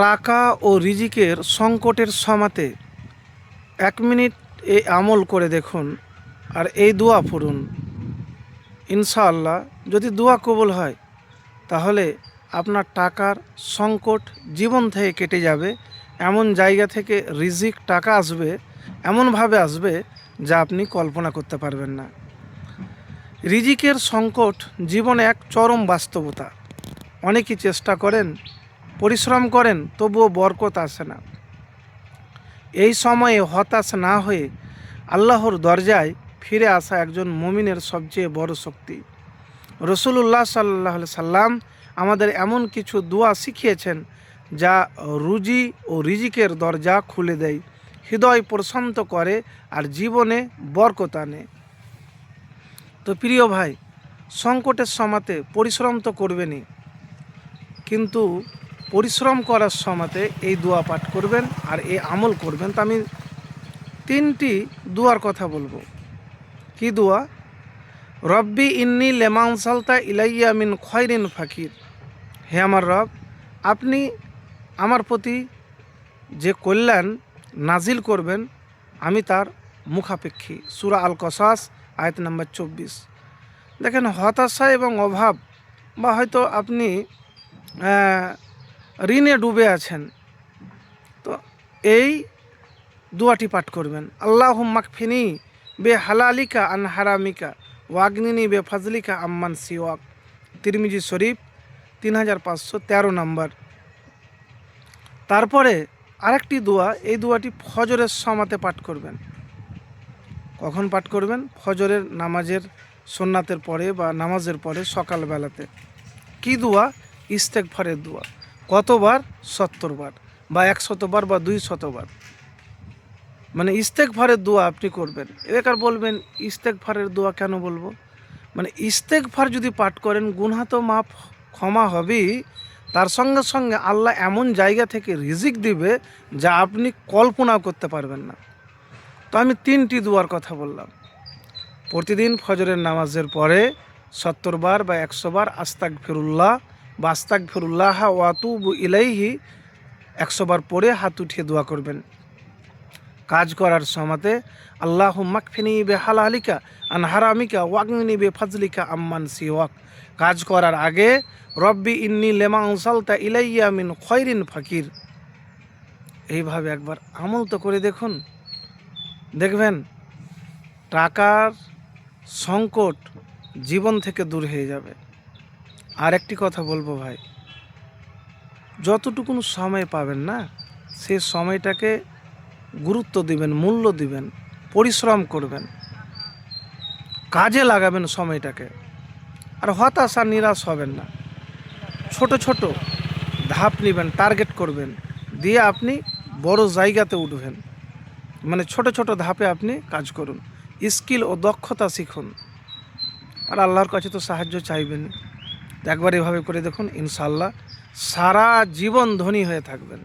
টাকা ও রিজিকের সংকটের সমাতে 1 মিনিট এই আমল করে দেখুন আর এই দোয়া পড়ুন। ইনশাআল্লাহ যদি দোয়া কবুল হয় তাহলে আপনার টাকার সংকট জীবন থেকে কেটে যাবে। এমন জায়গা থেকে রিজিক টাকা আসবে, এমনভাবে আসবে যা আপনি কল্পনা করতে পারবেন না। রিজিকের সংকট জীবনে এক চরম বাস্তবতা। অনেকেই চেষ্টা করেন, পরিশ্রম করেন, তবুও বরকত আসে না। এই সময়ে হতাশ না হয়ে আল্লাহর দরজায় ফিরে আসা একজন মুমিনের সবচেয়ে বড় শক্তি। রাসূলুল্লাহ সাল্লাল্লাহু আলাইহি সাল্লাম আমাদের এমন কিছু দোয়া শিখিয়েছেন যা রুজি ও রিজিকের দরজা খুলে দেয়, হৃদয় প্রশান্ত করে আর জীবনে বরকত আনে। তো প্রিয় ভাই, সংকটের সময়তে পরিশ্রম তো করবেনই, কিন্তু পরিশ্রম করার সময়তে এই দোয়া পাঠ করবেন আর এই আমল করবেন। তো আমি 3টি দোয়ার কথা বলবো। কি দোয়া? রব্বি ইন্নি লেমানসালতা ইলাইয়া মিন খয়রিন ফাকির। হে আমার রব, আপনি আমার প্রতি যে কল্যাণ নাজিল করবেন আমি তার মুখাপেক্ষী। সূরা আল কসাস আয়াত নম্বর 24। দেখেন, হতাশা এবং অভাব বা হয়তো আপনি ঋণে ডুবে আছেন, তো এই দোয়াটি পাঠ করবেন। আল্লাহুম্মা কফিনি বে হালালিকা আন হারামিকা ওয়াগনিনি বে ফাজলিকা আম্মান সিওয়াক। তিরমিজি শরীফ 3513 নম্বর। তারপরে আরেকটি দোয়া, এই দোয়াটি ফজরের সময়তে পাঠ করবেন। কখন পাঠ করবেন? ফজরের নামাজের সুন্নাতের পরে বা নামাজের পরে সকালবেলাতে। কি দোয়া? ইস্তেগফারের দোয়া। কতবার? 70 বার বা 100 বার বা 200 বার। মানে ইস্তেগফারের দোয়া আপনি করবেন। এবার বলবেন ইস্তেগফারের দোয়া কেন বলবো? মানে ইস্তেগফার যদি পাঠ করেন গুনাহ তো মাফ ক্ষমা হবেই, তার সঙ্গে সঙ্গে আল্লাহ এমন জায়গা থেকে রিজিক দিবে যা আপনি কল্পনাও করতে পারবেন না। তো আমি 3টি দোয়ার কথা বললাম। প্রতিদিন ফজরের নামাজের পরে 70 বার বা 100 বার আস্তাগফিরুল্লাহ বা আস্তাগফিরুল্লাহ ওয়া আতুবু ইলাইহি 100 বার পড়ে হাত উঠিয়ে দোয়া করবেন। কাজ করার সময়তে আল্লাহুম্মা কফিনি বে হালালিকা আন হারামিকা ওয়াগনিনি বে ফাজলিকা আম্মান সিওয়াক। কাজ করার আগে রব্বি ইন্নি লেমা আনসালতা ইলাইয়া মিন খয়রিন ফাকির। এইভাবে একবার আমল তো করে দেখুন, দেখবেন টাকার সংকট জীবন থেকে দূর হয়ে যাবে। আর একটি কথা বলবো ভাই, যতটুকুন সময় পাবেন না, সে সময়টাকে গুরুত্ব দিবেন, মূল্য দিবেন, পরিশ্রম করবেন, কাজে লাগাবেন সময়টাকে। আর হতাশা নিরাশ হবেন না। ছোট ছোট ধাপ নেবেন, টার্গেট করবেন, দিয়ে আপনি বড় জায়গাতে উঠবেন। মানে ছোট ছোট ধাপে আপনি কাজ করুন, স্কিল ও দক্ষতা শিখুন, আর আল্লাহর কাছে তো সাহায্য চাইবেন। একবার এভাবে করে দেখুন, ইনশাআল্লাহ সারা জীবন ধনী হয়ে থাকবেন।